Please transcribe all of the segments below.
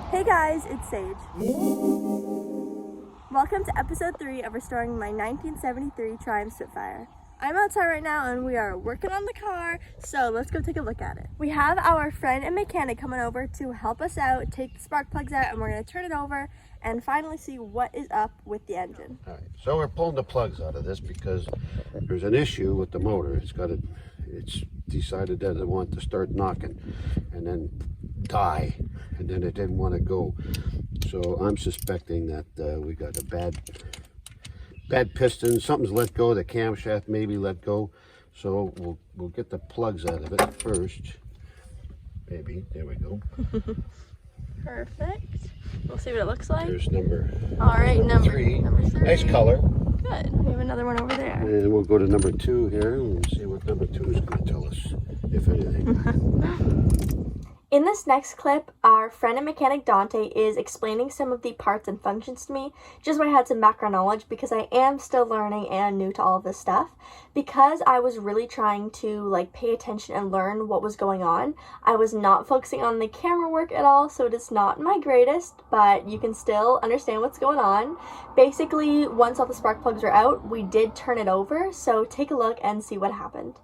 Hey guys, it's Sage. Welcome to episode 3 of restoring my 1973 Triumph Spitfire. I'm outside right now and we are working on the car, so let's go take a look at it. We have our friend and mechanic coming over to help us out, take the spark plugs out, and we're going to turn it over and finally see what is up with the engine. All right, so we're pulling the plugs out of this because there's an issue with the motor. It's decided that it wanted to start knocking and then die, and then it didn't want to go. So I'm suspecting that we got a bad piston. Something's let go. The camshaft maybe let go. So we'll get the plugs out of it first. Maybe. There we go. Perfect. We'll see what it looks like. There's number. All right, number 3. Nice color. Good. We have another one over there. And we'll go to number 2 here and see what number 2 is going to tell us, if anything. In this next clip, our friend and mechanic Dante is explaining some of the parts and functions to me, just so I had some background knowledge because I am still learning and new to all of this stuff. Because I was really trying to pay attention and learn what was going on, I was not focusing on the camera work at all, so it is not my greatest, but you can still understand what's going on. Basically, once all the spark plugs are out, we did turn it over, so take a look and see what happened.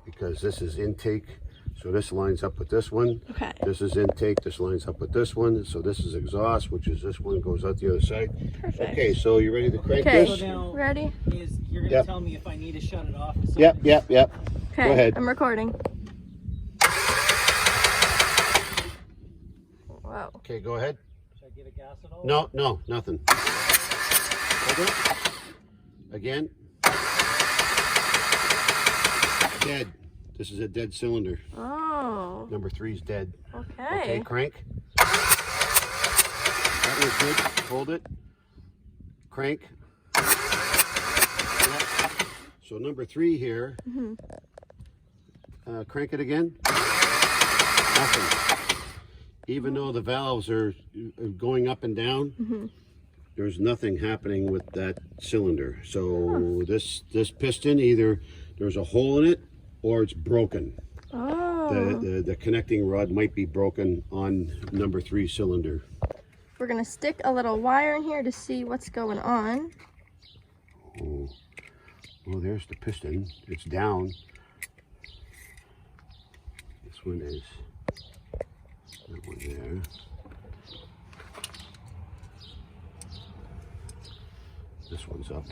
Because this is intake. So this lines up with this one. Okay. This is intake. This lines up with this one. So this is exhaust, which is this one, goes out the other side. Perfect. Okay, so you ready to crank Okay. this? So now, Ready? You're going to tell me if I need to shut it off? Yep. Okay. Go ahead. I'm recording. Whoa. Okay, go ahead. Should I give it gas at all? No, nothing. Hold it. Again. Dead. This is a dead cylinder. Oh. Number 3 is dead. Okay. Okay, crank. That was good. Hold it. Crank. Yep. So number 3 here. Crank it again. Nothing. Even though the valves are going up and down, there's nothing happening with that cylinder. So this piston, either there's a hole in it or it's broken. Oh. The connecting rod might be broken on number 3 cylinder. We're gonna stick a little wire in here to see what's going on. Oh, well, there's the piston. It's down. This one is. That one there. This one's up.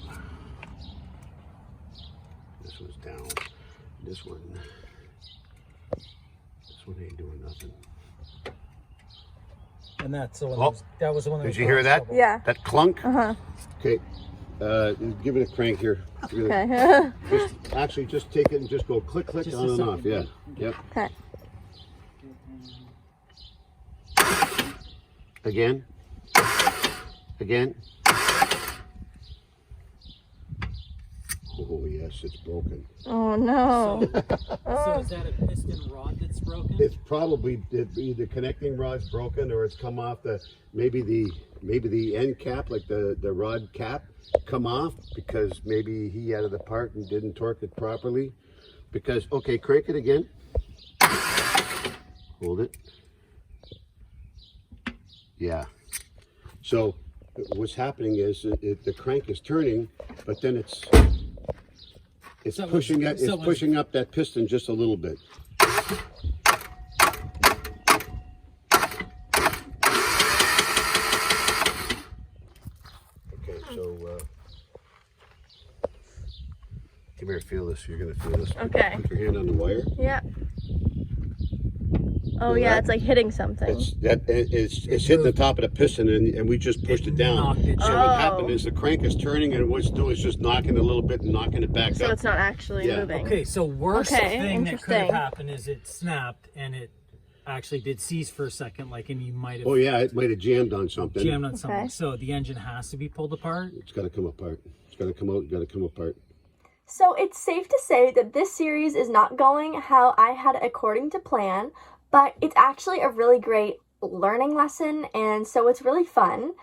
This one's down. This one ain't doing nothing. And that's the one. Oh, that was the one. Did you hear that? Yeah. That clunk? Uh-huh. Okay. Give it a crank here. Okay. Just take it and just go click, click, Just on a and off. second. Yeah. Yep. Okay. Again. Again. Oh yes, it's broken. Oh no. So is that a piston rod that's broken? It's probably either connecting rod's broken or it's come off maybe the end cap, like the rod cap, come off because maybe he added the part and didn't torque it properly. Because okay, crank it again. Hold it. Yeah. So what's happening is the crank is turning, but then it's pushing up that piston just a little bit. Okay, so come here, feel this. You're gonna feel this. Okay. Put your hand on the wire. Yeah. Oh Feel yeah, that? it's like hitting something. It's hitting the top of the piston, and we just pushed it down. knocked it So down. what happened is the crank is turning, and what's doing is just knocking a little bit and knocking it back So up. it's not actually Yeah. moving. Okay, so worst Okay, thing that could have interesting. happened is it snapped and it actually did cease for a second, and you might have Oh yeah, it might have jammed on something. jammed on something. Okay. So the engine has to be pulled apart. It's got to come apart. It's got to come out. Got to come apart. So it's safe to say that this series is not going how I had it according to plan, but it's actually a really great learning lesson, and so it's really fun.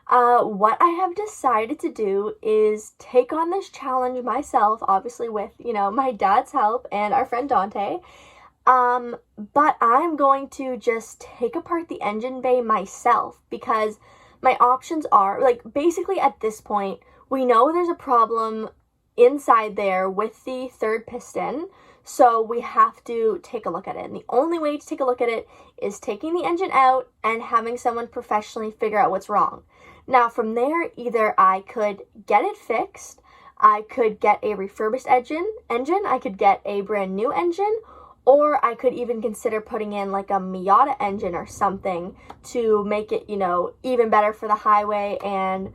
What I have decided to do is take on this challenge myself, obviously with, my dad's help and our friend Dante. But I'm going to just take apart the engine bay myself because my options are, like, basically at this point, we know there's a problem inside there with the third piston, so we have to take a look at it. And the only way to take a look at it is taking the engine out and having someone professionally figure out what's wrong. Now, from there, either I could get it fixed, I could get a refurbished engine, I could get a brand new engine, or I could even consider putting in like a Miata engine or something to make it, you know, even better for the highway and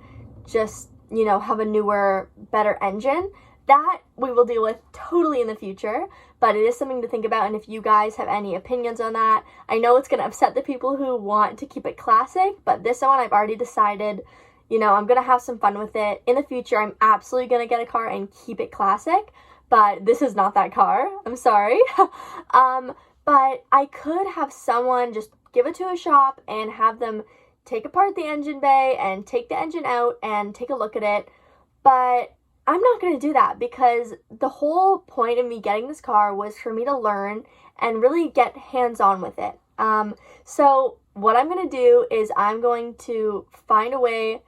just, you know, have a newer, better engine. That we will deal with totally in the future, but it is something to think about. And if you guys have any opinions on that, I know it's going to upset the people who want to keep it classic, but this one I've already decided, you know, I'm going to have some fun with it. In the future, I'm absolutely going to get a car and keep it classic, but this is not that car. I'm sorry. But I could have someone just give it to a shop and have them take apart the engine bay and take the engine out and take a look at it. But I'm not going to do that because the whole point of me getting this car was for me to learn and really get hands-on with it. So what I'm going to do is I'm going to find a way,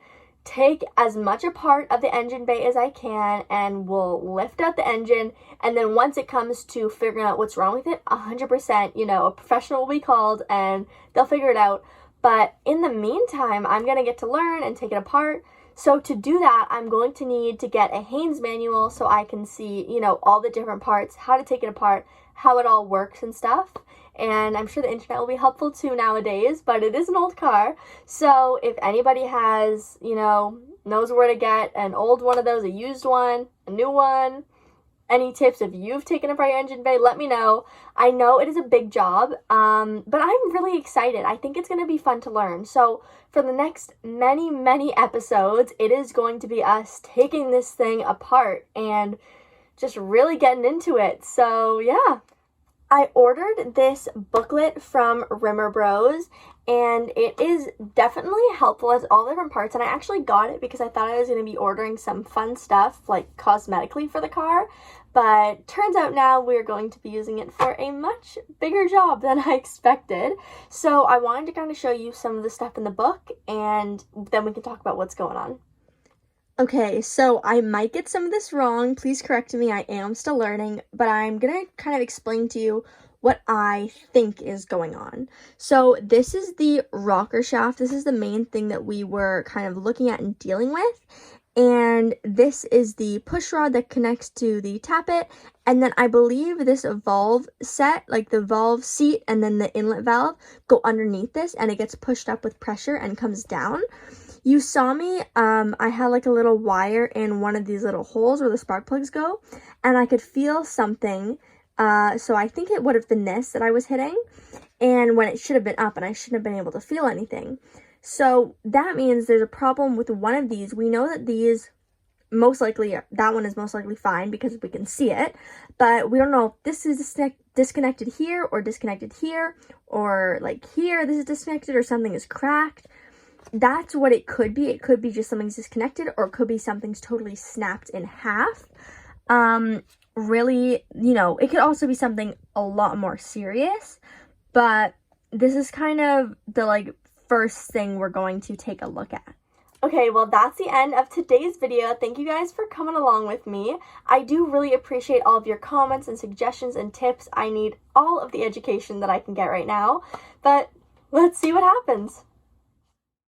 take as much apart of the engine bay as I can, and we'll lift out the engine. And then once it comes to figuring out what's wrong with it, 100%, you know, a professional will be called and they'll figure it out. But in the meantime, I'm going to get to learn and take it apart. So to do that, I'm going to need to get a Haynes manual so I can see, you know, all the different parts, how to take it apart, how it all works and stuff. And I'm sure the internet will be helpful too nowadays, but it is an old car. So if anybody has, you know, knows where to get an old one of those, a used one, a new one, any tips if you've taken apart your engine bay, let me know. I know it is a big job, but I'm really excited. I think it's going to be fun to learn. So for the next many episodes, it is going to be us taking this thing apart and just really getting into it. So yeah. I ordered this booklet from Rimmer Bros, and it is definitely helpful as all different parts, and I actually got it because I thought I was going to be ordering some fun stuff like cosmetically for the car, but turns out now we're going to be using it for a much bigger job than I expected. So I wanted to kind of show you some of the stuff in the book, and then we can talk about what's going on. Okay, so I might get some of this wrong. Please correct me. I am still learning, but I'm going to kind of explain to you what I think is going on. So this is the rocker shaft. This is the main thing that we were kind of looking at and dealing with. And this is the push rod that connects to the tappet. And then I believe this valve set, like the valve seat and then the inlet valve, go underneath this and it gets pushed up with pressure and comes down. You saw me, I had like a little wire in one of these little holes where the spark plugs go, and I could feel something, so I think it would have been this that I was hitting, and when it should have been up, and I shouldn't have been able to feel anything. So that means there's a problem with one of these. We know that these, most likely, that one is most likely fine because we can see it, but we don't know if this is disconnected here, or like here, this is disconnected, or something is cracked. That's what it could be. It could be just something's disconnected, or it could be something's totally snapped in half. Really, you know, it could also be something a lot more serious, but this is kind of the like first thing we're going to take a look at. Okay, well, that's the end of today's video. Thank you guys for coming along with me. I do really appreciate all of your comments and suggestions and tips. I need all of the education that I can get right now, but let's see what happens.